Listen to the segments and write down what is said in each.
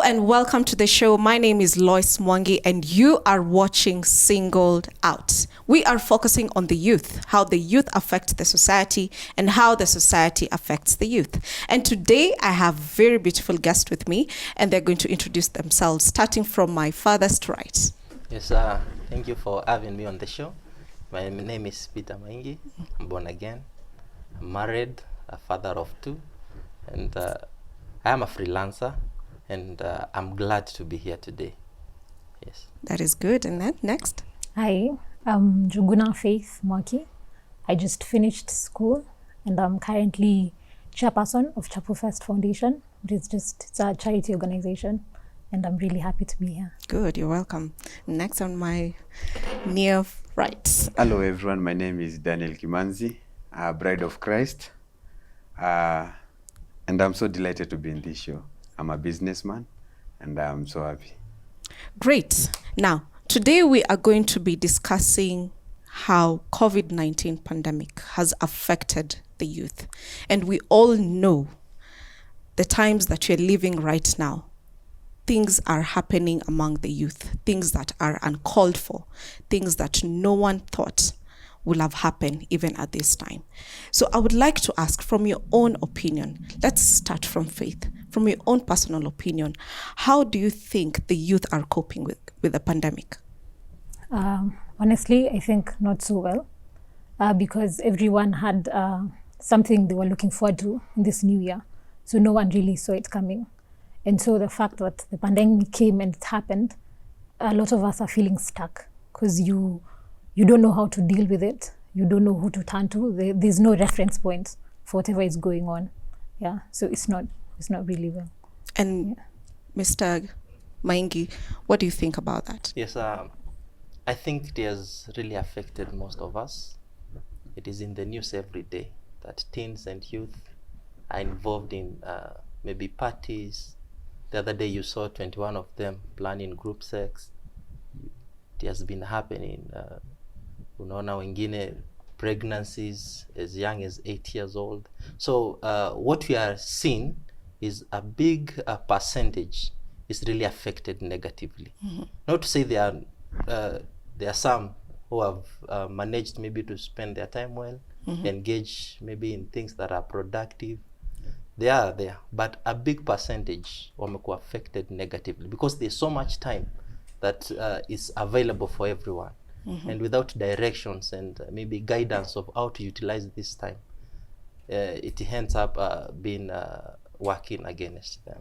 and welcome to the show. My name is Loise Mwangi and you are watching Singled Out. We are focusing on the youth, how the youth affect the society and how the society affects the youth. And today I have very beautiful guests with me and they're going to introduce themselves, starting from my farthest right. Yes, thank you for having me on the show. My name is Peter Mwangi. I'm born again. I'm married, a father of two, and I am a freelancer. And I'm glad to be here today. Yes. That is good. And then next. Hi, I'm Juguna Faith Mwaki. I just finished school and I'm currently chairperson of Chapo First Foundation. It's a charity organization and I'm really happy to be here. Good, you're welcome. Next on my near right. Hello everyone, my name is Daniel Kimanzi, a bride of Christ. And I'm so delighted to be in this show. I'm a businessman and I'm so happy. Great. Now, today we are going to be discussing how COVID-19 pandemic has affected the youth. And we all know the times that we're living right now. Things are happening among the youth, things that are uncalled for, things that no one thought will have happened even at this time. So I would like to ask, from your own opinion, let's start from Faith. From your own personal opinion, how do you think the youth are coping with the pandemic? Honestly, I think not so well because everyone had something they were looking forward to in this new year. So no one really saw it coming. And so the fact that the pandemic came and it happened, a lot of us are feeling stuck because you don't know how to deal with it. You don't know who to turn to. There's no reference point for whatever is going on. Yeah, so it's not really well. And Mr. Mwangi, what do you think about that? Yes, I think it has really affected most of us. It is in the news every day that teens and youth are involved in maybe parties. The other day you saw 21 of them planning group sex. It has been happening. Unaona wengine pregnancies as young as 8 years old. So what we are seeing is a big percentage is really affected negatively. Mm-hmm. Not to say there are some who have managed maybe to spend their time well, mm-hmm. engage maybe in things that are productive. They are there, but a big percentage wamekuwa affected negatively because there's so much time that is available for everyone. Mm-hmm. And without directions and maybe guidance of how to utilize this time, it ends up being working against them.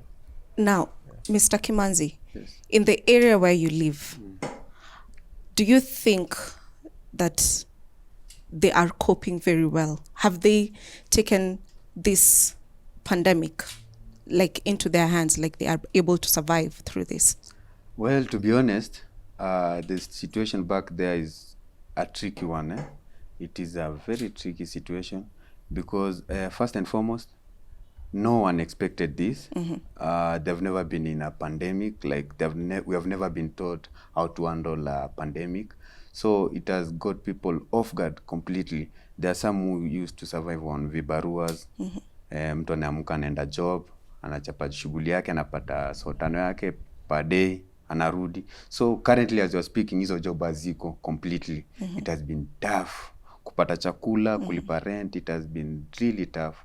Now, Mr. Kimanzi, Yes. in the area where you live, do you think that they are coping very well? Have they taken this pandemic like into their hands, like they are able to survive through this? Well, to be honest, the situation back there is a tricky one. It is a very tricky situation because first and foremost, no one expected this. Mm-hmm. They've never been in a pandemic. Like we have never been taught how to handle a pandemic. So it has got people off guard completely. There are some who used to survive on vibaruas. Mm-hmm. Mtu anaamka anaenda job, anachapa shughuli yake, anapata sotano yake per day, anarudi. So currently as you're speaking, hizo job haziko completely. Mm-hmm. It has been tough. Kupata chakula, kulipa rent, it has been really tough.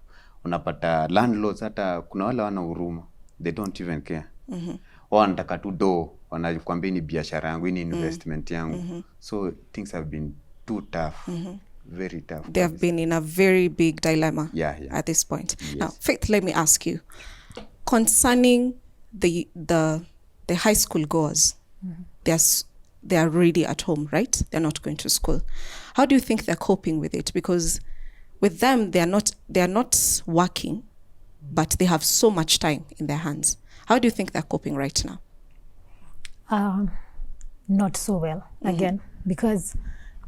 Unapata landlords hata kuna wale wana huruma. They don't even care. Mm-hmm. Wanataka tu do, wanakuambia ni biashara yangu, ni investment yangu. Mm-hmm. So things have been too tough. Mm-hmm. Very tough. They have been in a very big dilemma at this point. Yes. Now, Faith, let me ask you, concerning the high school goers, mm-hmm. they are already at home, right? They're not going to school. How do you think they're coping with it? Because with them, they are not working, but they have so much time in their hands. How do you think they're coping right now? Not so well, again, because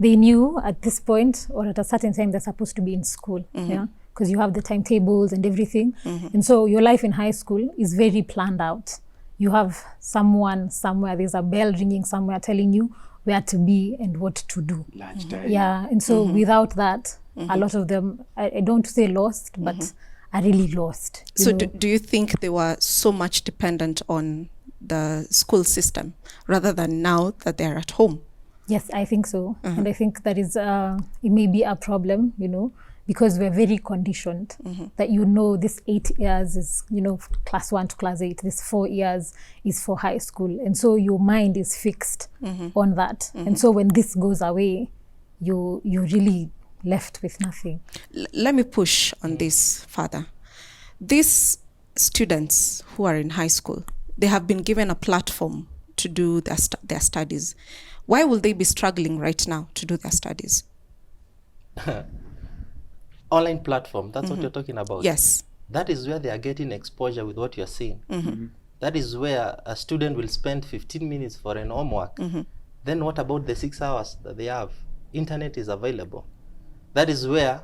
they knew at this point or at a certain time they're supposed to be in school, mm-hmm. yeah, because you have the timetables and everything. Mm-hmm. And so your life in high school is very planned out. You have someone somewhere, there's a bell ringing somewhere telling you where to be and what to do. Lunchtime. Yeah, and so mm-hmm. without that, mm-hmm. a lot of them, I don't say lost, but are really lost. So do you think they were so much dependent on the school system rather than now that they're at home. Yes, I think so. And I think that is, it may be a problem, because we're very conditioned that, this 8 years is, class 1 to class 8, this 4 years is for high school. And so your mind is fixed on that. And so when this goes away, you're really left with nothing. Let me push on this further. These students who are in high school, they have been given a platform to do their studies. Why will they be struggling right now to do their studies? Online platform, that's what you're talking about? Yes. That is where they are getting exposure with what you're seeing. That is where a student will spend 15 minutes for an homework. Then what about the 6 hours that they have? Internet is available. That is where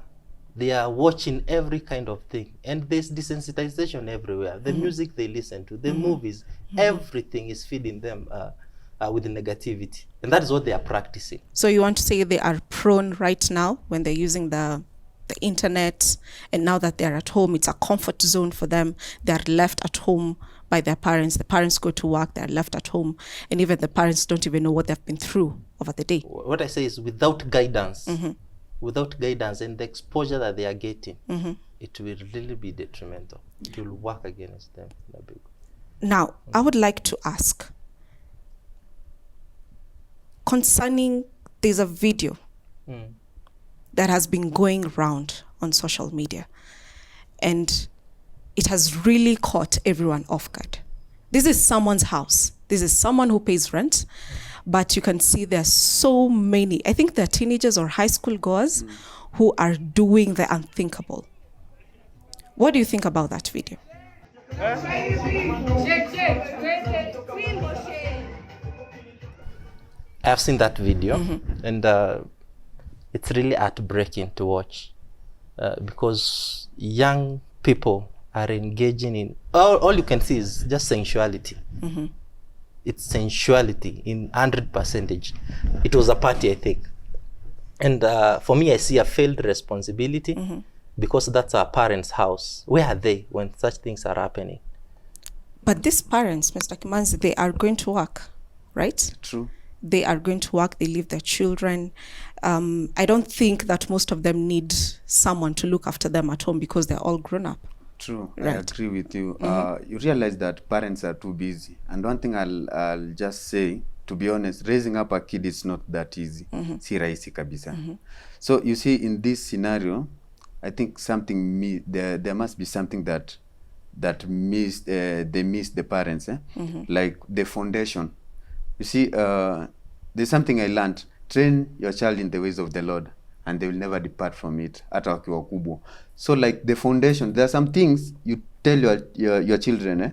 they are watching every kind of thing. And there's desensitization everywhere. The music they listen to, the movies, everything is feeding them with negativity. And that is what they are practicing. So you want to say they are prone right now when they're using the internet, and now that they're at home, it's a comfort zone for them. They're left at home by their parents. The parents go to work, they're left at home. And even the parents don't even know what they've been through over the day. What I say is without guidance, and the exposure that they are getting, it will really be detrimental. It will work against them in a big way. Now, I would like to ask, concerning, there's a video that has been going around on social media, and it has really caught everyone off guard. This is someone's house. This is someone who pays rent, but you can see there's so many, I think they're teenagers or high school goers who are doing the unthinkable. What do you think about that video? I've seen that video, and it's really heartbreaking to watch because young people are engaging in, all you can see is just sensuality. It's sensuality in 100%. It was a party, I think. And for me, I see a failed responsibility because that's our parents' house. Where are they when such things are happening? But these parents, Mr. Kimanzi, they are going to work, right? True. They are going to work, they leave their children. I don't think that most of them need someone to look after them at home because they're all grown up. True, Right. I agree with you. You realize that parents are too busy. And one thing I'll just say, to be honest, raising up a kid is not that easy. Si rahisi kabisa. So you see, in this scenario, I think there must be something that they missed the parents, like the foundation. You see, there's something I learned. Train your child in the ways of the Lord, and they will never depart from it. Hata wakiwa kubwa. So like the foundation, there are some things you tell your children,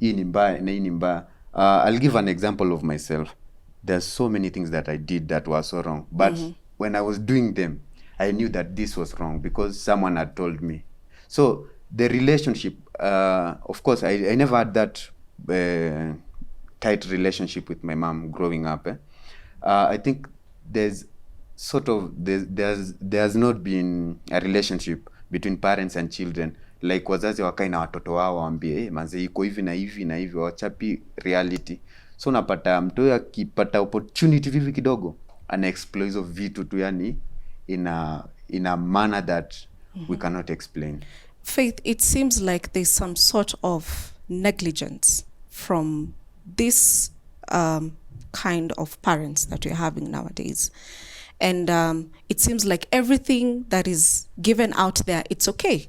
hii ni mbaya na hii ni mbaya. I'll give an example of myself. There's so many things that I did that were so wrong. But when I was doing them, I knew that this was wrong because someone had told me. So the relationship, of course, I never had that tight relationship with my mom growing up. I think there's not been a relationship between parents and children, like wazazi wakai na watoto wao waambie manze iko hivi na hivi na hivi, wachapi reality. So unapata mtu akipata opportunity vivi kidogo ana explore hizo vitu tu, yani in a manner that we cannot explain. Faith, it seems like there's some sort of negligence from this kind of parents that we're having nowadays. And it seems like everything that is given out there, it's okay.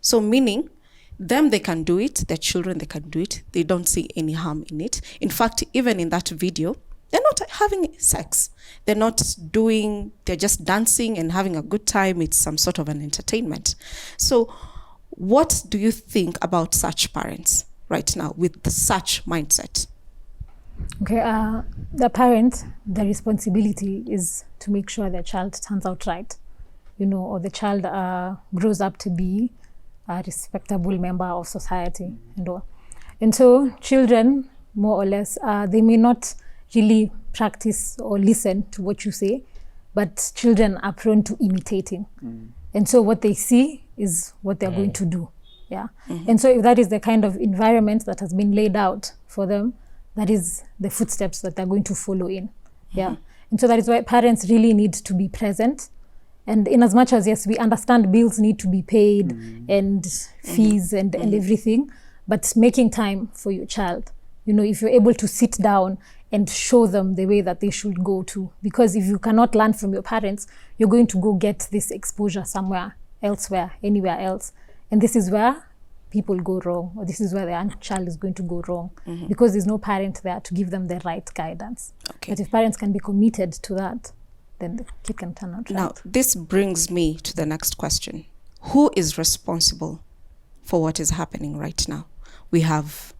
So meaning, them, they can do it, their children, they can do it. They don't see any harm in it. In fact, even in that video, they're not having sex. They're just dancing and having a good time. It's some sort of an entertainment. So what do you think about such parents right now with such mindset? Okay, the parent, the responsibility is to make sure their child turns out right, or the child grows up to be a respectable member of society and all. And so children, more or less, they may not really practice or listen to what you say, but children are prone to imitating. And so what they see is what they're going to do. Yeah. And so if that is the kind of environment that has been laid out for them, that is the footsteps that they're going to follow in. Yeah. And so that is why parents really need to be present. And in as much as, yes, we understand bills need to be paid and fees and everything, but making time for your child, you know, if you're able to sit down and show them the way that they should go to, because if you cannot learn from your parents, you're going to go get this exposure somewhere elsewhere, anywhere else. And this is where people go wrong, or this is where the child is going to go wrong, because there's no parent there to give them the right guidance. Okay. But if parents can be committed to that, then the kid can turn out right. Now, this brings me to the next question. Who is responsible for what is happening right now? We have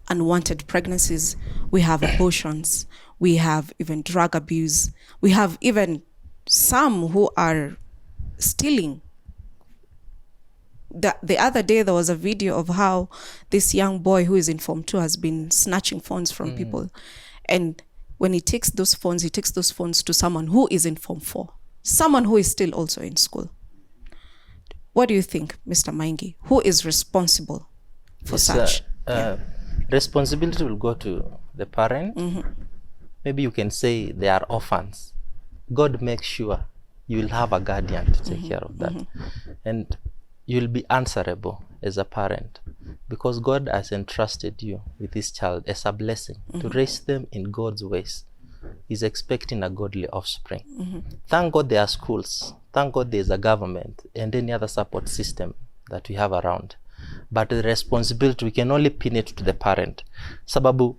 unwanted pregnancies, we have abortions, we have even drug abuse, we have even some who are stealing. The other day there was a video of how this young boy who is in Form 2 has been snatching phones from people. And when he takes those phones to someone who is in Form 4, someone who is still also in school. What do you think, Mr. Mwangi? Who is responsible for such? Responsibility will go to the parent. Maybe you can say they are orphans. God makes sure you will have a guardian to take care of that. And you'll be answerable as a parent, because God has entrusted you with this child as a blessing to raise them in God's ways. He's expecting a godly offspring. Thank God there are schools. Thank God there's a government and any other support system that we have around. But the responsibility, we can only pin it to the parent. Sababu,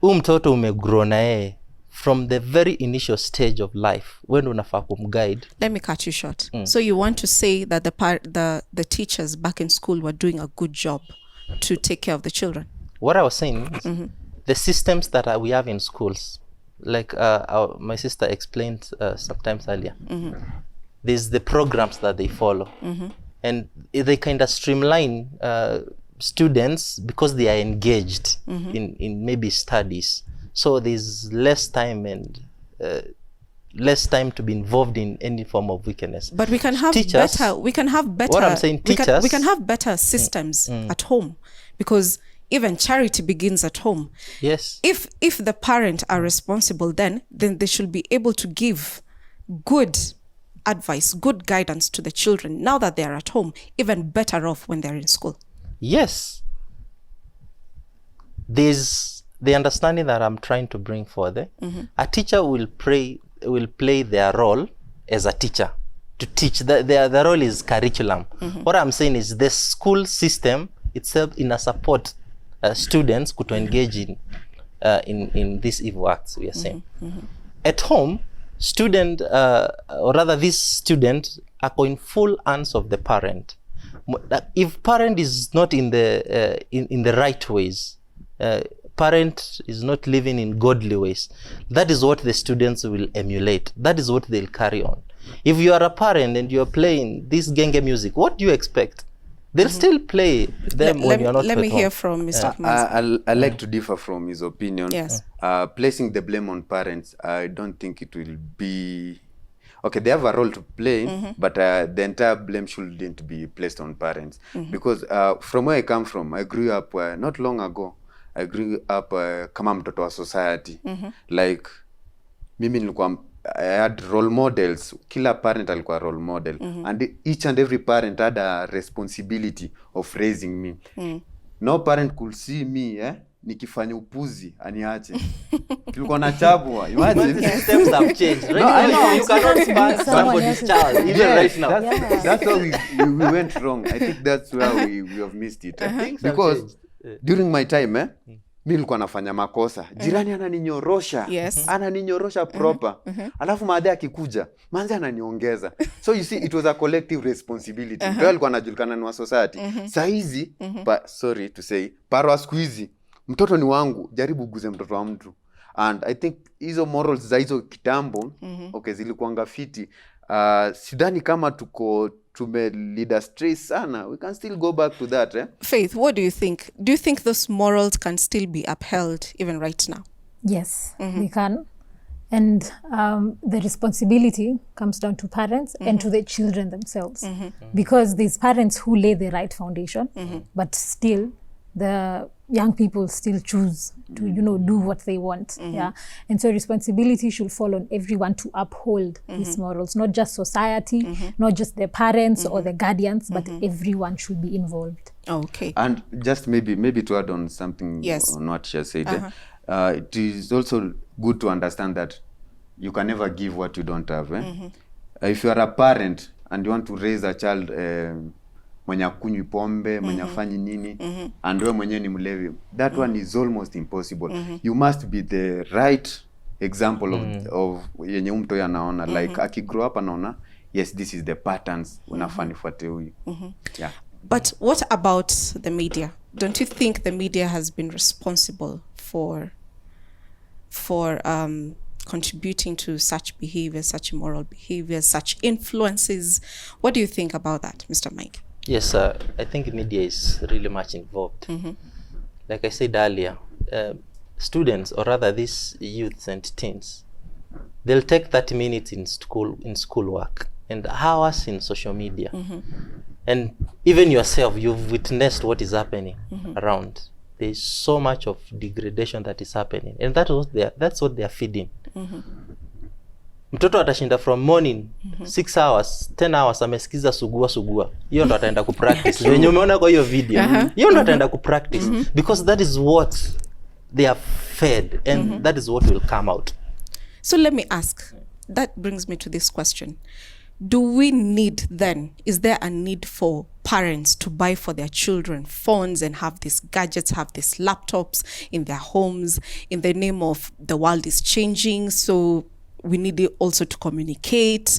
mtoto umegrow na yeye from the very initial stage of life, when unafaa kumguide. Let me cut you short. So you want to say that the teachers back in school were doing a good job to take care of the children? What I was saying is the systems that we have in schools, like my sister explained sometimes earlier, there's the programs that they follow. And they kind of streamline students because they are engaged in maybe studies. So there's less time and less time to be involved in any form of wickedness. But we can have better. What I'm saying, teachers, we can have better systems at home, because even charity begins at home. Yes. If the parents are responsible, then they should be able to give good advice, good guidance to the children now that they are at home, even better off when they're in school. Yes. There's the understanding that I'm trying to bring forward. A teacher will play their role as a teacher to teach. Their role is curriculum. What I'm saying is the school system itself in a support students could engage in these evil acts we are saying. At home, student or rather this student are in full hands of the parent. If parent is not in the right ways, parent is not living in godly ways, that is what the students will emulate. That is what they'll carry on. If you are a parent and you're playing this genge music, what do you expect? They'll still play them when you're not at home. Let me hear from Mr. I like to differ from his opinion. Yes. Placing the blame on parents, I don't think it will be... Okay, they have a role to play, but the entire blame shouldn't be placed on parents. Because from where I come from, I grew up not long ago. I grew up kama mtoto wa society. Like, mimi nilikuwa, I had role models. Kila parent alikuwa role model. And each and every parent had a responsibility of raising me. No parent could see me, nikifanya upuzi, aniache. Tulikuwa na chabwa. Imagine. The systems have changed. Right? No, I know. You cannot stand for this child, even right now. That's where we went wrong. I think that's where we have missed it. Because during my time, mimi nilikuwa nafanya makosa. Jirani ananinyorosha. Yes. Ananinyorosha proper. Alafu maadhi akikuja, manzi ananiongeza. So you see, it was a collective responsibility. Ndio alikuwa anajulikana ni wa society. Saizi, sorry to say, parwa squeezy. Mtoto ni wangu, jaribu guze mtoto wa mtu. And I think hizo morals za hizo kitambo, okay, zilikuanga fiti. Sidhani kama tume lead astray sana. We can still go back to that. Faith, what do you think? Do you think those morals can still be upheld even right now? Yes, they can. And the responsibility comes down to parents and to the children themselves. Because these parents who lay the right foundation, but still the young people still choose to, do what they want. Yeah. And so responsibility should fall on everyone to uphold these morals, not just society, not just the parents or the guardians, but everyone should be involved. Okay. And just maybe to add on something on what she said, it is also good to understand that you can never give what you don't have. If you are a parent and you want to raise a child mwenye kunywi pombe, mwenye afanyi nini, and wewe mwenye ni mlevi, that one is almost impossible. You must be the right example of yenye mtu anaona, like akigrow up anaona, yes, this is the patterns unafaa nifuate huyu. Yeah. But what about the media? Don't you think the media has been responsible for contributing to such behaviors, such immoral behaviors, such influences? What do you think about that, Mr. Mike? Yes, I think media is really much involved. Like I said earlier, students, or rather these youths and teens, they'll take 30 minutes in schoolwork and hours in social media. And even yourself, you've witnessed what is happening around. There's so much of degradation that is happening, and that's what they are feeding. Mtoto atashinda from morning 6 hours 10 hours amesikiza sugua, hiyo ndo ataenda kupractice. Wenye umeona kwa hiyo video, hiyo ndo ataenda kupractice, because that is what they are fed, and that is what will come out. So let me ask, that brings me to this question. Do we need then, is there a need for parents to buy for their children phones and have these gadgets, have these laptops in their homes in the name of the world is changing, so we need it also to communicate,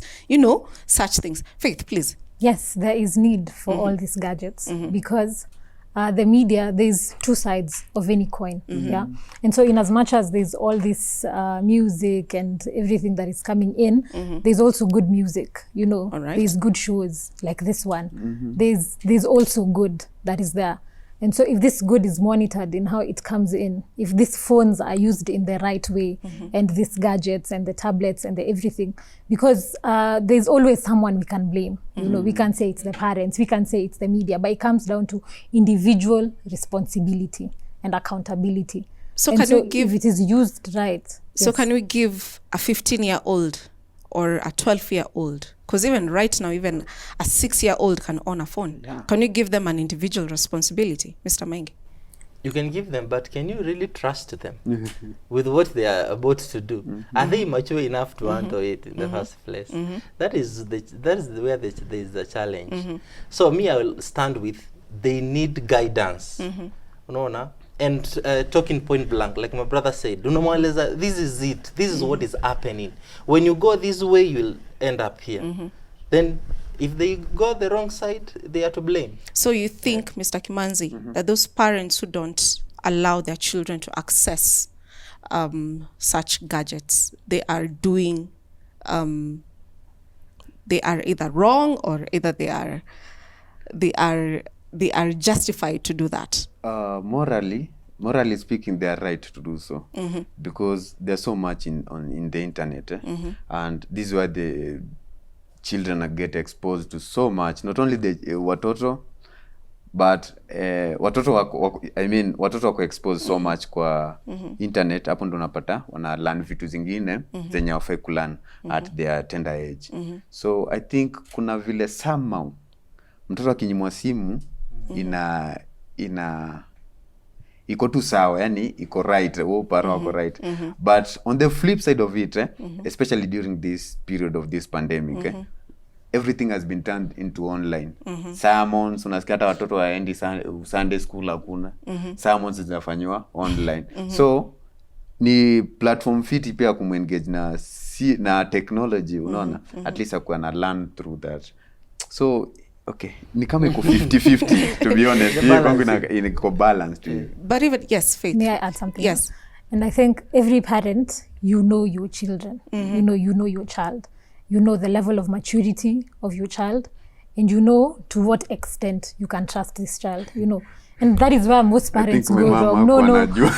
such things? Faith, please. Yes, there is need for all these gadgets because the media, there's two sides of any coin. Yeah. And so in as much as there's all this music and everything that is coming in, there's also good music, right. There's good shows like this one. There's also good that is there. And so if this good is monitored in how it comes in, if these phones are used in the right way, and these gadgets and the tablets and the everything, because there's always someone we can blame. We can say it's the parents, we can say it's the media, but it comes down to individual responsibility and accountability. So and can so we give, if it is used right. So can we give a 15-year-old or a 12-year-old, because even right now, even a 6-year-old can own a phone. Yeah. Can you give them an individual responsibility, Mr. Mwangi? You can give them, but can you really trust them with what they are about to do? Are they mature enough to handle it in the first place? That is where there is the challenge. So me, I will stand with, they need guidance. And talking point blank, like my brother said, this is it. This is what is happening. When you go this way, you'll end up here. Then if they go the wrong side, they are to blame. So you think, Mr. Kimanzi, that those parents who don't allow their children to access such gadgets, they are doing, they are either wrong or either they are justified to do that? Morally speaking, they are right to do so, because there's so much in the internet, and this is where the children get exposed to so much. Not only the watoto, but watoto wako exposed so much kwa internet. Hapo ndo unapata wana learn vitu zingine zenye hawafai kulearn at their tender age. So I think kuna vile somehow mtoto akinyimwa simu iko tu sawa, yani iko right, uparo wako right. But on the flip side of it, especially during this period of this pandemic, everything has been turned into online. Sermons, unasikia hata watoto waendi Sunday school hakuna. Sermons zinafanywa online. So ni platform fiti pia kumengage na technology, unaona, at least akuwa na learn through that. So okay, ni kama iko 50-50 to be honest. Iko balanced. But even, yes, Faith. May I add something? Yes. And I think every parent, you know your children. You know your child. You know the level of maturity of your child, and you know to what extent you can trust this child. And that is where most I parents think go my mama wrong. No, no. anajua.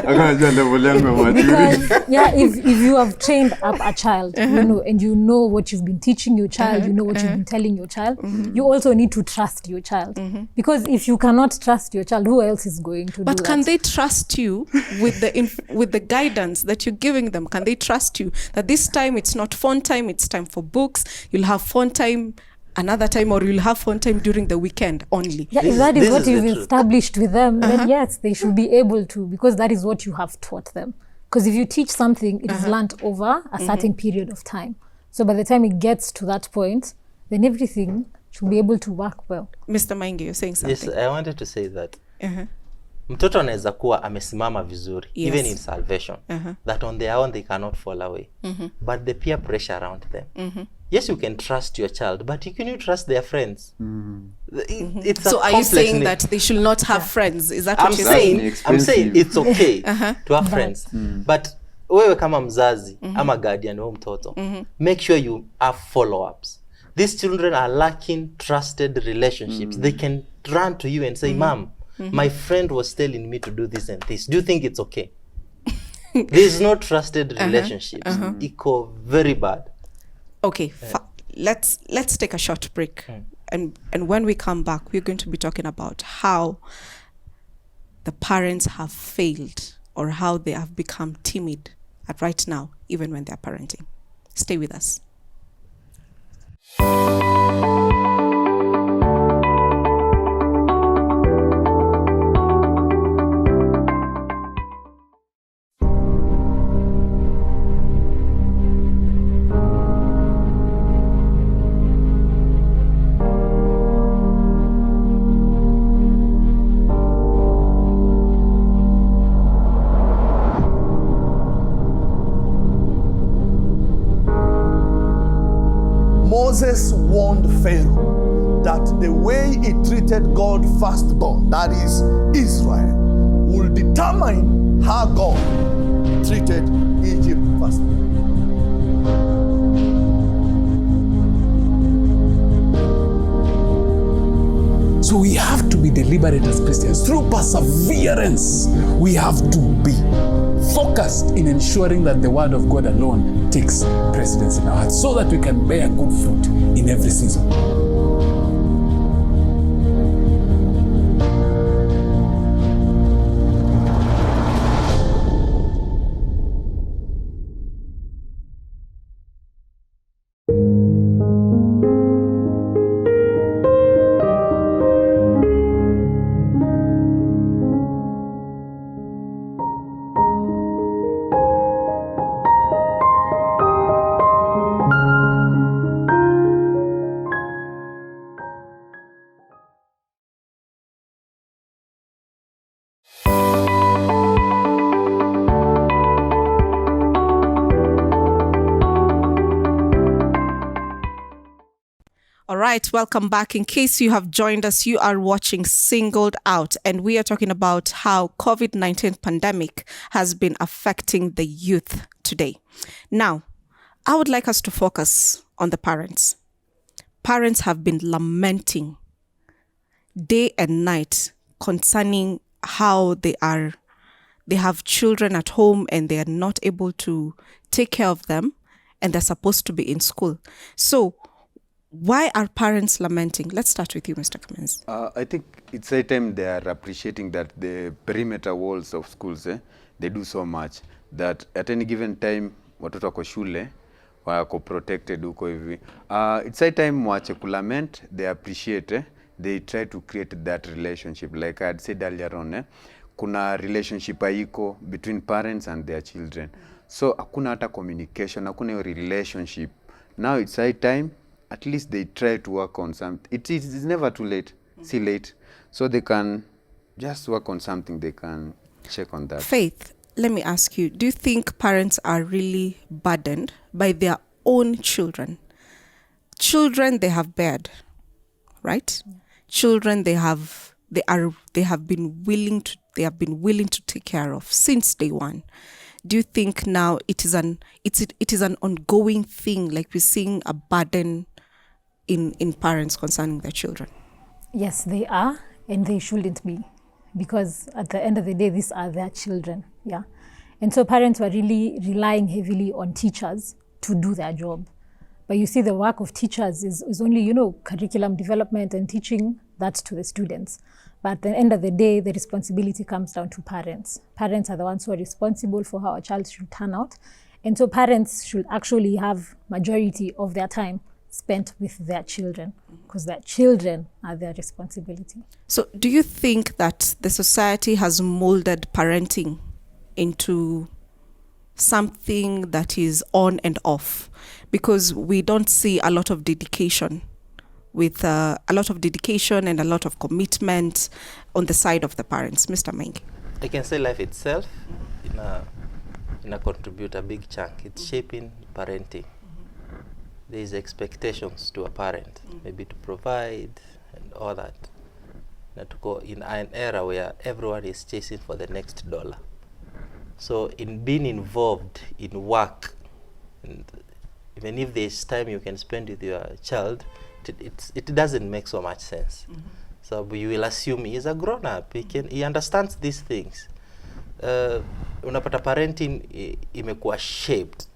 Anajua level yangu ya maturity. Because, yeah, if you have trained up a child, you know, and you know what you've been teaching your child, you know what you've been telling your child, you also need to trust your child. Because if you cannot trust your child, who else is going to do that? But can they trust you with the guidance that you're giving them? Can they trust you that this time it's not phone time, it's time for books, you'll have phone time another time, or you'll have phone time during the weekend only? Yeah, if that is this what is the you've truth. established with them, then yes, they should be able to, because that is what you have taught them. Because if you teach something, it is learnt over a certain period of time. So by the time it gets to that point, then everything should be able to work well. Mr. Mwangi, you're saying Yes, something. I wanted to say that mtoto anaweza kuwa amesimama vizuri, Yes. even in salvation, that on their own they cannot fall away. But the peer pressure around them. Yes, you can trust your child, but can you trust their friends? It's a So are you complex saying need. that they should not have friends? Is that what I'm you're saying? saying, Expensive. it's okay to have friends, but wewe kama mzazi ama guardian wa mtoto, make sure you have follow-ups. These children are lacking trusted relationships. They can run to you and say, Mom, my friend was telling me to do this and this. Do you think it's okay? There's no trusted relationships. Iko very bad. Okay, let's take a short break. And when we come back, we're going to be talking about how the parents have failed, or how they have become timid at right now, even when they're parenting. Stay with us. Moses warned Pharaoh that the way he treated God's firstborn, that is Israel, will determine how God treated Egypt firstborn. So we have to be deliberate as Christians. Through perseverance, we have to be focused in ensuring that the word of God alone takes precedence in our hearts, so that we can bear good fruit in every season. All right, welcome back. In case you have joined us, you are watching Singled Out, and we are talking about how COVID-19 pandemic has been affecting the youth today. Now, I would like us to focus on the parents. Parents have been lamenting day and night concerning how they have children at home and they are not able to take care of them, and they're supposed to be in school. So why are parents lamenting? Let's start with you, Mr. Cummins. I think it's a time they are appreciating that the perimeter walls of schools, they do so much that at any given time watoto wako shule wako protected huko hivi. It's a time mwache kulament, they appreciate, they try to create that relationship. Like I had said earlier on, kuna relationship haiko between parents and their children. So hakuna hata communication, hakuna hiyo relationship. Now it's high time, at least they try to work on something. It's never too late, see late. So they can just work on something, they can check on that. Faith, let me ask you, do you think parents are really burdened by their own children? Children they have bared, right? Children they have been willing to take care of since day one. Do you think now it is an ongoing thing, like we're seeing a burden in parents concerning their children? Yes, they are. and they shouldn't be, because at the end of the day, these are their children. Yeah. And so parents were really relying heavily on teachers to do their job. But you see, the work of teachers is only, you know, curriculum development and teaching that to the students. But at the end of the day, the responsibility comes down to parents. Parents are the ones who are responsible for how a child should turn out. And so parents should actually have majority of their time spent with their children, because their children are their responsibility. So do you think that the society has molded parenting into something that is on and off? Because we don't see a lot of dedication and a lot of commitment on the side of the parents. Mr. Mwangi. I can say life itself in a contribute a big chunk. It's shaping parenting. There is expectations to a parent, maybe to provide and all that. Not to go in an era where everyone is chasing for the next dollar. So in being involved in work, and even if there's time you can spend with your child, it doesn't make so much sense. So you will assume he is a grown-up, he understands these things. Unapata parenting imekuwa shaped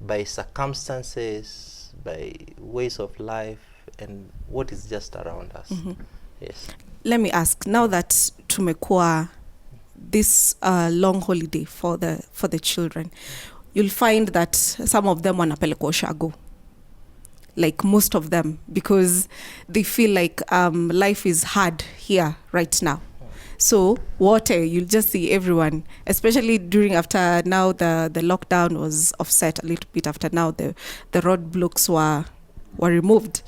by circumstances, by ways of life, and what is just around us. Yes. Let me ask, now that tumekuwa this long holiday for the children, you'll find that some of them wanapelekwa ushago, like most of them, because they feel like life is hard here right now. So you'll just see everyone, especially after now the lockdown was offset a little bit, after now the roadblocks were removed.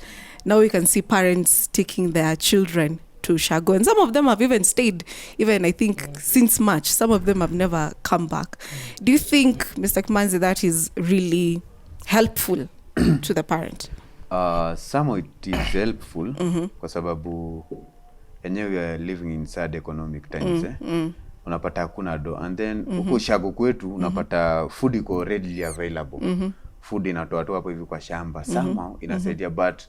Now we can see parents taking their children to Shago, and some of them have even stayed, I think since March. Some of them have never come back. Do you think, Mr. Kimanzi, that is really helpful to the parent? Some of it is helpful kwa sababu enyewe we are living in sad economic times. Unapata hakuna do, and then huko Shago kwetu unapata food iko readily available. Food inatoa tu hapo hivi kwa shamba. Somehow inasaidia, but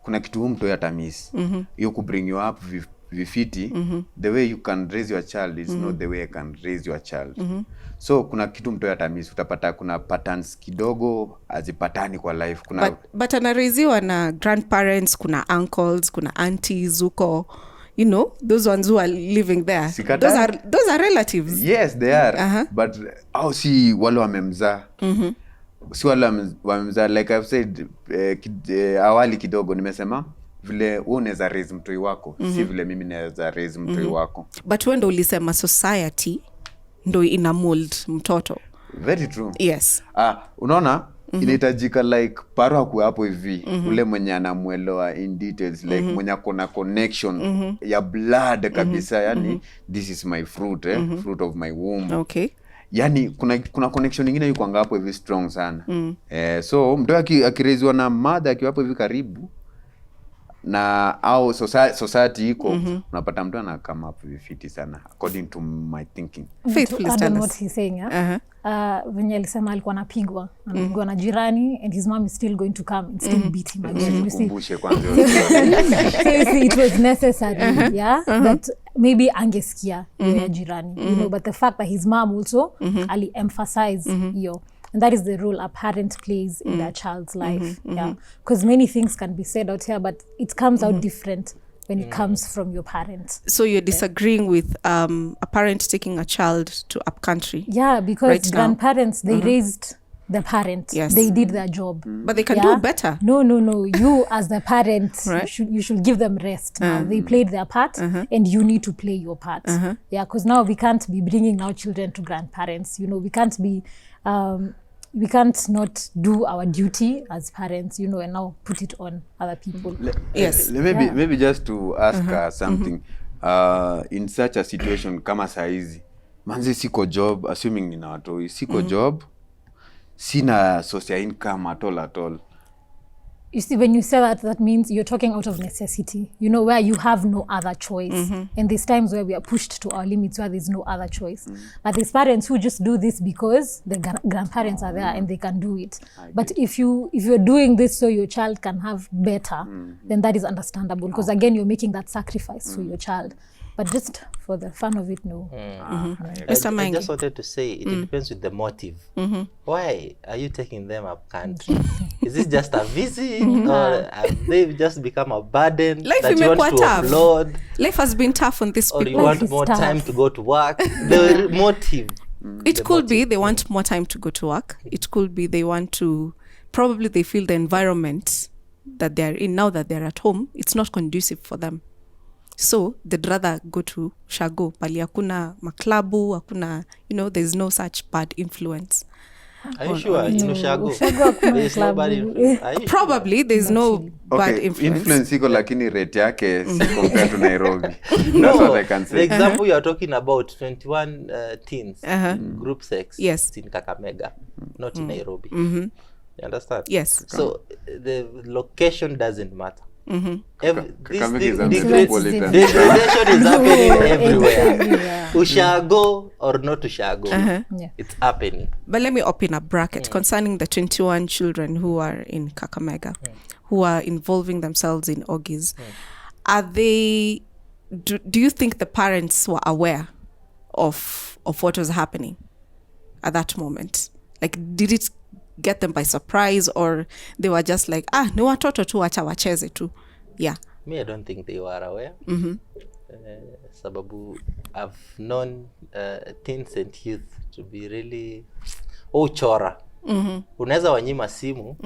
kuna kitu mtu ya tamis. You could bring you up vifiti. The way you can raise your child is not the way I can raise your child. So kuna kitu mtu ya tamis, utapata kuna patterns kidogo azipatani kwa life. Kuna but anaraiziwa na grandparents, kuna uncles, kuna aunties huko, you know, those ones who are living there. Those are relatives. Yes, they are. But si wale wamemzaa. Si wale wamemzaa, like I've said awali kidogo nimesema vile unaweza raise mtoi wako, si vile mimi naweza raise mtoi wako. But when ulisema society ndo ina mold mtoto. Very true. Yes. Unaona, inahitajika like paro hapo hapo hivi, ule mwenye anamuelewa in details, like mwenye kuna connection ya blood kabisa, yani this is my fruit, fruit of my womb. Okay. Yani kuna connection nyingine yuko ngapo hivi strong sana. So mtu akireziwa na mother akiwa hapo hivi karibu na au society iko, unapata mtu ana come up vifiti sana according to my thinking. Faithfully I don't know what he's saying. Venye alisema alikuwa anapigwa na jirani, and his mom is still going to come and still beat him again. You see, Kumbushe kwanza. so you see, it was necessary, that maybe angesikia ya jirani, you know, but the fact that his mom also ali emphasize and that is the role a parent plays in their child's life. Because many things can be said out here, but it comes out different when it comes from your parents. So you're disagreeing with a parent taking a child to up country? Yeah, because right grandparents, they raised the parent. Yes. They did their job. But they can do better. No. You as the parent, you should give them rest. Now they played their part, and you need to play your part. Yeah, because now we can't be bringing our children to grandparents. You know, we can't be... we can't not do our duty as parents, you know, and now put it on other people. Yes. Maybe just to ask something. In such a situation kama saizi, manzi siko job, assuming nina watoi, siko job, sina social income at all. You see, when you say that, that means you're talking out of necessity, you know, where you have no other choice. And there's times where we are pushed to our limits where there's no other choice. But there's parents who just do this because the grandparents are there and they can do it. But if you're doing this so your child can have better, then that is understandable. Because again, you're making that sacrifice for your child. But just for the fun of it, no. Mr. I Mwangi. just wanted to say it depends with the motive. Why are you taking them up country? Is this just a visit or have they just become a burden Life that you want imekuwa to tough. offload? Life has been tough on these Or you people. Life want is more tough. time to go to work? The motive. It could be they want more time to go to work. It could be they want to, probably they feel the environment that they're in now that they're at home, it's not conducive for them. So they'd rather go to Shago, pali hakuna maklabu, hakuna, you know, there's no such bad influence. Are you sure? In Ushago, Ushago hakuna there is club. nobody. Are you sure? Probably there's no bad influence. iko lakini rate yake si compared to Nairobi. That's No, what I can the say. example you are talking about, 21 teens, group sex, Yes. it's in Kakamega, not in Nairobi. You understand? Yes. So the location doesn't matter. Kakamega is a This metropolitan. degradation is happening everywhere. Everywhere. Ushago or not Ushago, Yeah. it's happening. But let me open a bracket concerning the 21 children who are in Kakamega, who are involving themselves in orgies. Are they, do you think the parents were aware of what was happening at that moment? Like, did it get them by surprise, or they were just like, ni watoto tu, wacha wacheze tu? Yeah. Me, I don't think they were aware. Sababu I've known teens and youth to be really chora. Unaweza wanyima simu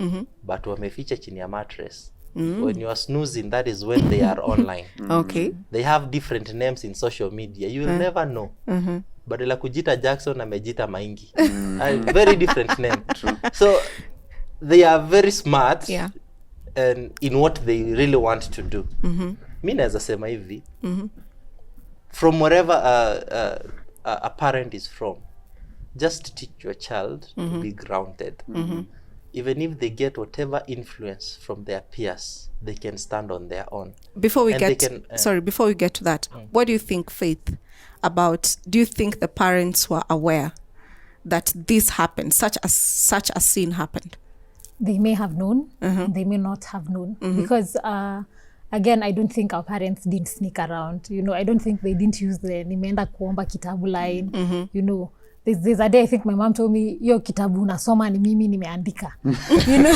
but wameficha chini ya mattress. When you are snoozing, that is when they are online. Okay. They have different names in social media. You will never know. Badala kujita Jackson amejita Mwangi. A very different name. So they are very smart. Yeah. And in what they really want to do. Mi naweza sema hivi, from wherever a parent is from, just teach your child to be grounded. Even if they get whatever influence from their peers, they can stand on their own. Before we And they get, can, before we get to that, what do you think, Faith, about, do you think the parents were aware that this happened, such a scene happened? They may have known, they may not have known. Because, again, I don't think our parents didn't sneak around. You know, I don't think they didn't use the nimeenda kuomba kitabu line. You know, there's a day I think my mom told me, yo kitabu nasoma ni mimi nimeandika. You know?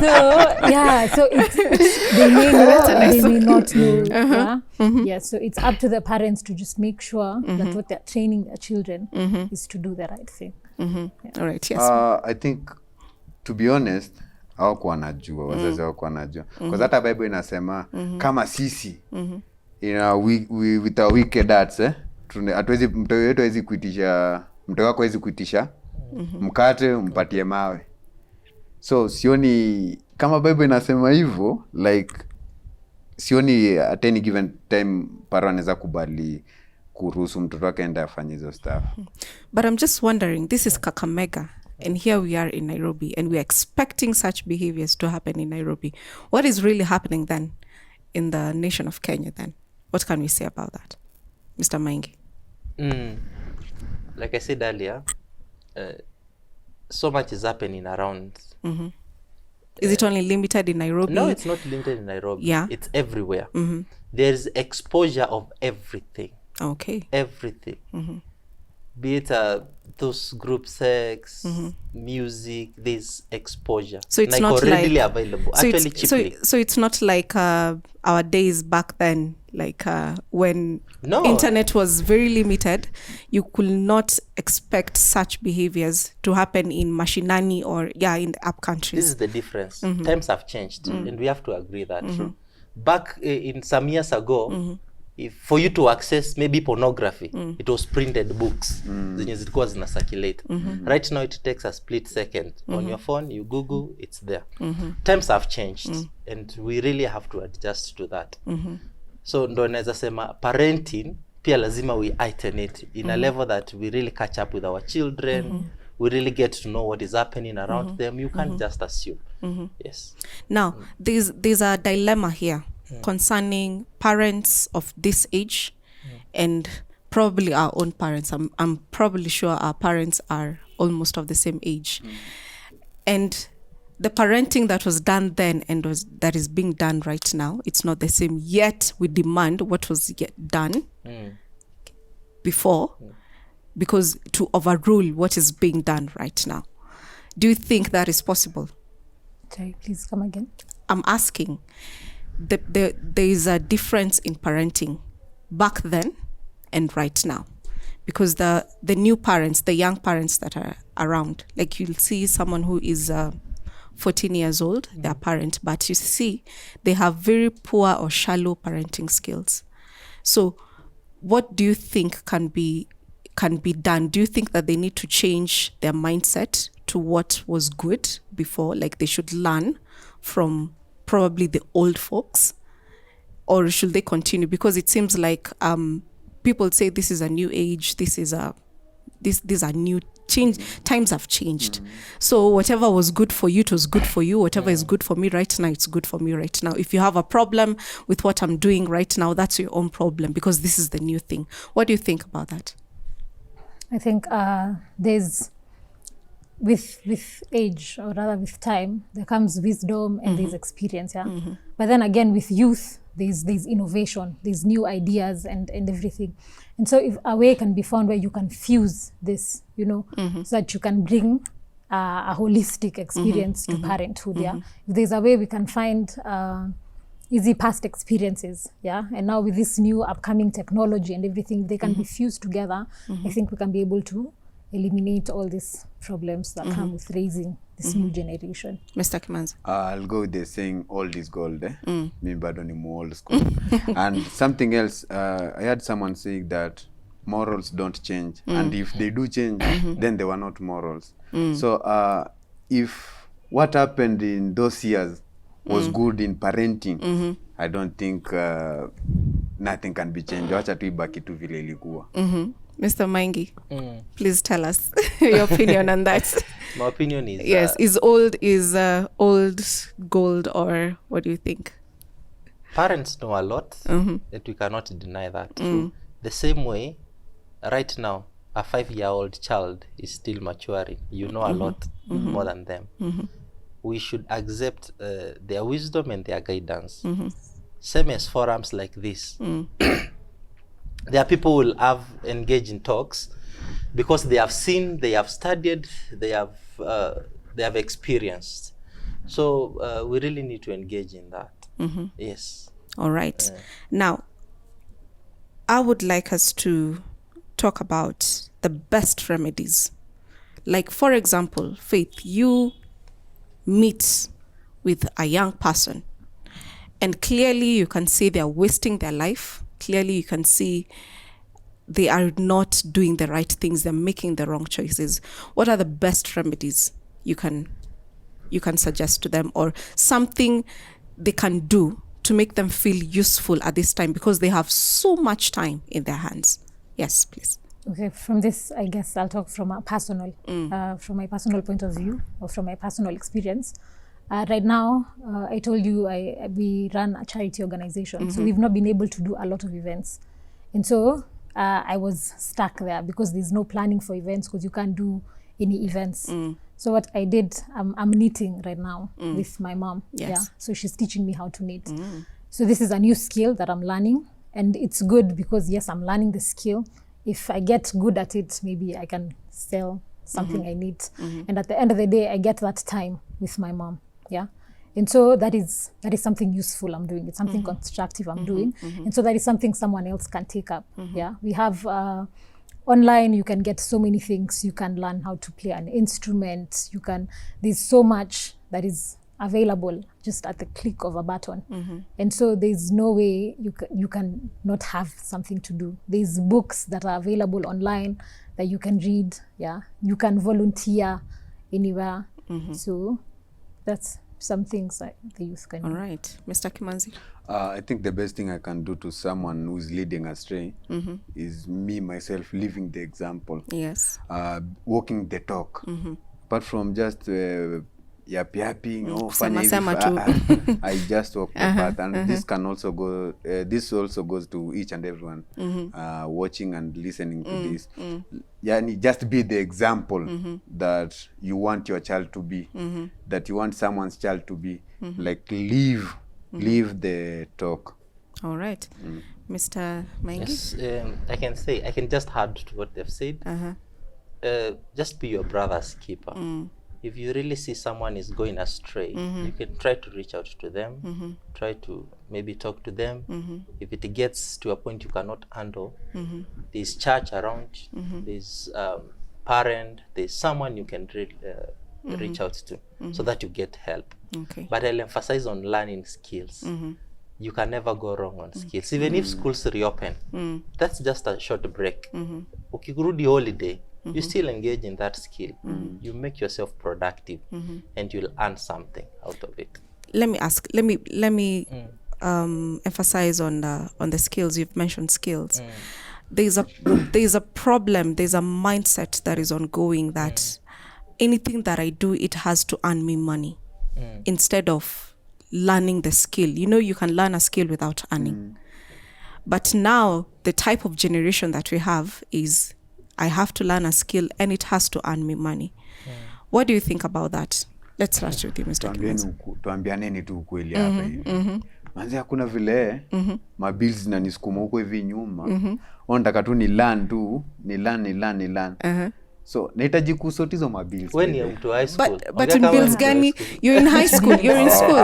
So, yeah, so they may know, they may not know. Yeah, so it's up to the parents to just make sure that what they're training their children is to do the right thing. All right, yes. I think, to be honest, hawakuwa wanajua, wazazi hawakuwa wanajua. Because hata Bible inasema, kama sisi, with our wicked hearts, hatuwezi, mtoto wetu hawezi kuitisha, mtoto wako hawezi kuitisha, mkate, umpatie mawe. So, sioni, kama Bible inasema hivyo, like, sioni at any given time, paro anaweza kubali kuruhusu mtoto wake enda afanye hizo stuff. But I'm just wondering, this is Kakamega, and here we are in Nairobi, and we're expecting such behaviors to happen in Nairobi. What is really happening then in the nation of Kenya then? What can we say about that? Mr. Mwangi? Like I said earlier, so much is happening around. Is it only limited in Nairobi? No, it's not limited in Nairobi. Yeah. It's everywhere. There's exposure of everything. Okay. Everything. Be it those group sex, music, there's exposure. So it's like not readily like, available. So Actually, it's, cheaply. so it's not like our days back then, like when No. internet was very limited, you could not expect such behaviors to happen in mashinani or in the up This countries. is the difference. Times have changed, and we have to agree that. Back in some years ago, if for you to access maybe pornography, it was printed books zenye zilikuwa zina circulate. Right now it takes a split second on your phone, you Google, it's there. Times have changed, and we really have to adjust to that. So ndo naweza sema parenting pia lazima we iterate in a level that we really catch up with our children, we really get to know what is happening around them. You can't just assume. Yes. Now, there's a dilemma here concerning parents of this age and probably our own parents. I'm probably sure our parents are almost of the same age. And the parenting that was done then and that is being done right now, it's not the same. Yet we demand what was done before, because to overrule what is being done right now. Do you think that is possible? Sorry, please come again. I'm asking, there is a difference in parenting back then and right now, because the new parents, the young parents that are around, like you'll see someone who is 14 years old, their parent, but you see they have very poor or shallow parenting skills. So what do you think can be done? Do you think that they need to change their mindset to what was good before, like they should learn from probably the old folks, or should they continue? Because it seems like people say this is a new age, these are new change. Times have changed. So whatever was good for you, it was good for you. Whatever is good for me right now, it's good for me right now. If you have a problem with what I'm doing right now, that's your own problem, because this is the new thing. What do you think about that? I think there's with age, or rather with time, there comes wisdom and there's experience. Yeah. But then again, with youth, there's innovation, there's new ideas and everything. And so if a way can be found where you can fuse this, so that you can bring a holistic experience to parenthood. Yeah. If there's a way we can find easy past experiences, and now with this new upcoming technology and everything, they can be fused together. I think we can be able to eliminate all these problems that come with raising this new generation. Mr. Kimanzi. I'll go with the saying, old is gold. Me bado ni mu old school. And something else, I had someone saying that morals don't change. And if they do change, then they were not morals. So if what happened in those years was good in parenting, I don't think nothing can be changed. Wacha tu ibaki tu vile ilikuwa. Mr. Mwangi, please tell us your opinion on that. My opinion is... Yes, is old gold, or what do you think? Parents know a lot, that we cannot deny that. The same way, right now, a 5-year-old child is still maturing. You know a lot more than them. We should accept their wisdom and their guidance. Same as forums like this. There are people who will have engaged in talks because they have seen, they have studied, they have experienced. So we really need to engage in that. Yes. All right. Now, I would like us to talk about the best remedies. Like, for example, Faith, you meet with a young person and clearly you can see they're wasting their life. Clearly you can see they are not doing the right things. They're making the wrong choices. What are the best remedies you can suggest to them, or something they can do to make them feel useful at this time, because they have so much time in their hands? Yes, please. Okay, from this, I guess I'll talk from a personal, from my personal point of view, or from my personal experience. Right now, I told you we run a charity organization, so we've not been able to do a lot of events. And so I was stuck there because there's no planning for events, because you can't do any events. So what I did, I'm knitting right now with my mom. Yes. Yeah, so she's teaching me how to knit. So this is a new skill that I'm learning, and it's good because, yes, I'm learning the skill. If I get good at it, maybe I can sell something I knit. And at the end of the day, I get that time with my mom. Yeah. And so that is something useful I'm doing. It's something constructive I'm doing. And so that is something someone else can take up. Yeah. We have online, you can get so many things. You can learn how to play an instrument. There's so much that is available just at the click of a button. And so there's no way you can not have something to do. There's books that are available online that you can read. Yeah. You can volunteer anywhere. So that's some things that the youth can All do. right. Mr. Kimanzi? I think the best thing I can do to someone who's leading astray is me, myself, living the example. Yes. Walking the talk. Apart from just yapping, Kusema funny, sema tu. I just walk the path. And this can also go, this also goes to each and everyone watching and listening to this. Yani, just be the example that you want your child to be, that you want someone's child to be. Like, live the talk. All right. Mr. Mwangi? Yes, I can just add to what they've said. Just be your brother's keeper. If you really see someone is going astray, you can try to reach out to them, try to maybe talk to them. If it gets to a point you cannot handle, there's church around, there's parent, there's someone you can reach out to so that you get help. Okay. But I'll emphasize on learning skills. You can never go wrong on skills. Even if schools reopen, that's just a short break. Ukirudi holiday, you still engage in that skill. You make yourself productive and you'll earn something out of it. Let me emphasize on the skills. You've mentioned skills. There's a problem, there's a mindset that is ongoing that anything that I do, it has to earn me money instead of learning the skill. You know, you can learn a skill without earning. But now the type of generation that we have is, I have to learn a skill and it has to earn me money. What do you think about that? Let's start with you, Mr. Kimanzi. Tuambianeni tu ukweli hapa hivi. Manzi hakuna vile mabills zinanisukuma huko hivi nyuma. Nataka tu ni learn. So nahitaji kusotizo mabills. When you're into high school. But in bills gani, you're in high school, you're in school.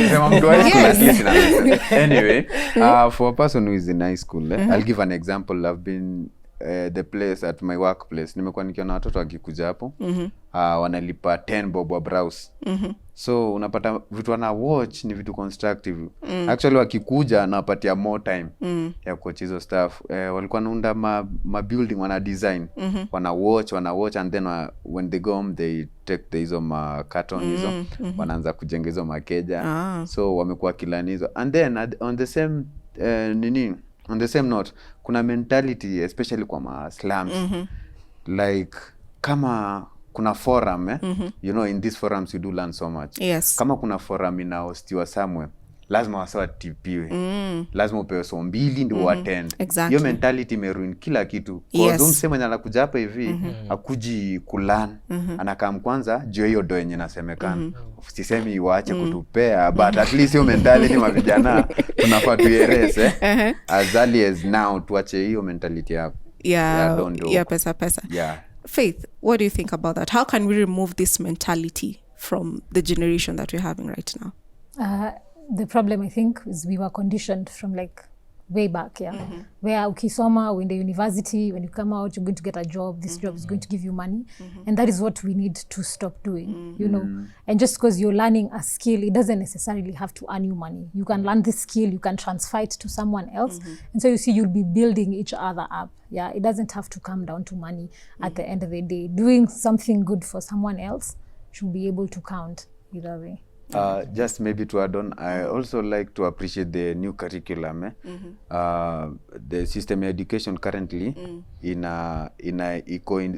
Nisema mtu high school at least. Anyway, for a person who is in high school, I'll give an example. I've been the place at my workplace, nimekuwa nikiona watoto wakikuja hapo wanalipa 10 bob wa browse. So unapata vitu wana watch ni vitu constructive. Actually wakikuja nawapatia more time ya coach hizo stuff. Walikuwa naunda ma building, wana design, wana watch and then when they go home they take hizo ma carton hizo, wanaanza kujenga hizo makeja. So wamekuwa kilani hizo. And then on the same on the same note, kuna mentality especially kwa ma slums, like kama kuna forum you know, in these forums you do learn so much. Yes. Kama kuna forum inahostiwa somewhere, lazima wasawa tipiwe, lazima upewe so mbili ndio attend. Exactly. Hiyo mentality imeruin kila kitu. Yes. Kwa msemo anakuja hapa hivi akuji kulan, anakaa kwanza juu hiyo ndo yenye nasemekana. Sisemi waache kutupea, but at least hiyo mentality mavijana tunafaa tuerese as early as now, tuache hiyo mentality hapo. Yeah, pesa. Yeah. Faith, what do you think about that? How can we remove this mentality from the generation that we're having right now? The problem, I think, is we were conditioned from like way back, where ukisoma, when the university, when you come out, you're going to get a job, this job is going to give you money. And that is what we need to stop doing, you know. And just because you're learning a skill, it doesn't necessarily have to earn you money. You can learn this skill, you can transfer it to someone else. And so you see, you'll be building each other up. Yeah, it doesn't have to come down to money at the end of the day. Doing something good for someone else should be able to count either way. Just maybe to add on, I also like to appreciate the new curriculum. The system education currently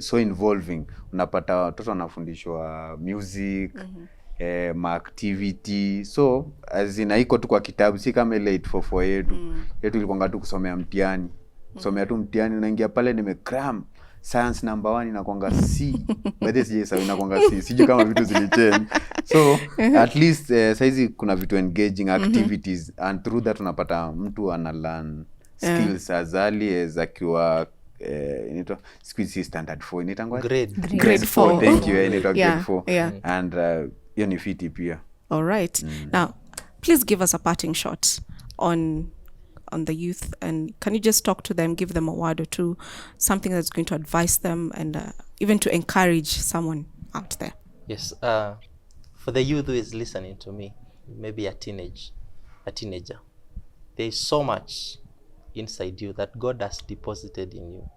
so involving. Unapata watoto wanafundishwa music, ma activity. So as in iko tu kwa kitabu, si kama ile 844 yetu. Yetu ilikuwa tu kusomea mtihani. Kusomea tu mtihani, unaingia pale nimecram. Science number 1 inakuanga C. By this year inakuanga C. Sijui kama vitu zilichange. So at least saizi kuna vitu engaging activities, and through that unapata mtu ana learn skills as early as akiwa inaitwa standard 4 inaitangwa Grade 4. Thank you. Inaitwa grade 4. Yeah. And hiyo ni fiti pia. All right. Now, please give us a parting shot on the youth, and can you just talk to them, give them a word or two, something that's going to advise them and even to encourage someone out there? Yes, for the youth who is listening to me, maybe a teenager, there is so much inside you that God has deposited in you.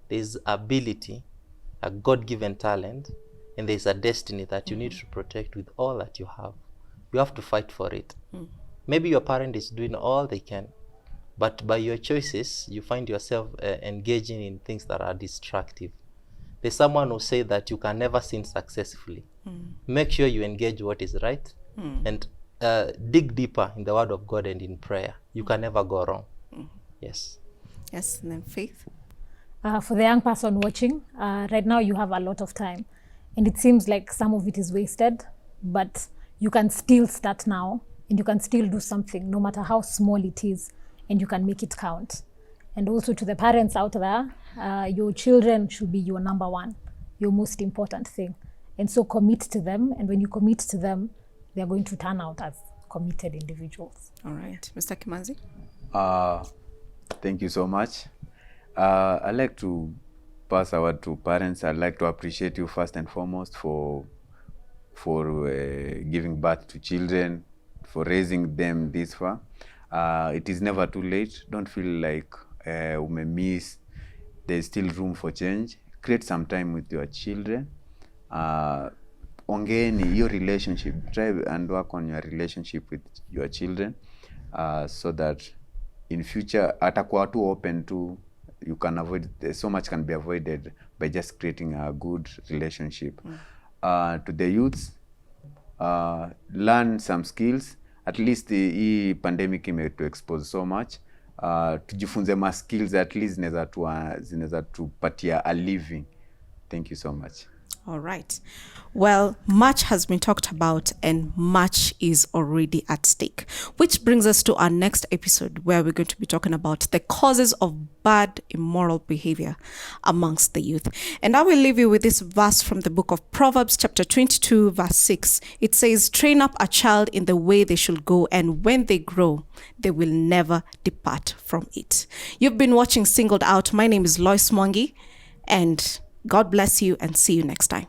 There is ability, a God-given talent, and there is a destiny that you need to protect with all that you have. you have to fight for it. Maybe your parent is doing all they can, but by your choices, you find yourself engaging in things that are destructive. There's someone who say that you can never sin successfully. Make sure you engage what is right and dig deeper in the word of God and in prayer. You can never go wrong. Yes. Yes, and then Faith. For the young person watching, right now you have a lot of time, and it seems like some of it is wasted, but you can still start now, and you can still do something, no matter how small it is, and you can make it count. And also to the parents out there, your children should be your number one, your most important thing. And so commit to them, and when you commit to them, they are going to turn out as committed individuals. All right. Mr. Kimanzi? Thank you so much. I'd like to pass a word to parents. I'd like to appreciate you first and foremost for giving birth to children, for raising them this far. It is never too late. Don't feel like we may miss. There's still room for change. Create some time with your children. Ongeeni your relationship. Try and work on your relationship with your children, so that in future, atakuwa tu open to, you can avoid, so much can be avoided by just creating a good relationship. To the youths, learn some skills. At least hii pandemic to expose so much. Tujifunze ma skills at least zinaweza tupatia a living. Thank you so much. All right. Well, much has been talked about and much is already at stake, which brings us to our next episode, where we're going to be talking about the causes of bad immoral behavior amongst the youth. And I will leave you with this verse from the book of Proverbs chapter 22 verse 6. It says, "Train up a child in the way they should go, and when they grow, they will never depart from it." You've been watching Singled Out. My name is Loise Mwangi, and God bless you and see you next time.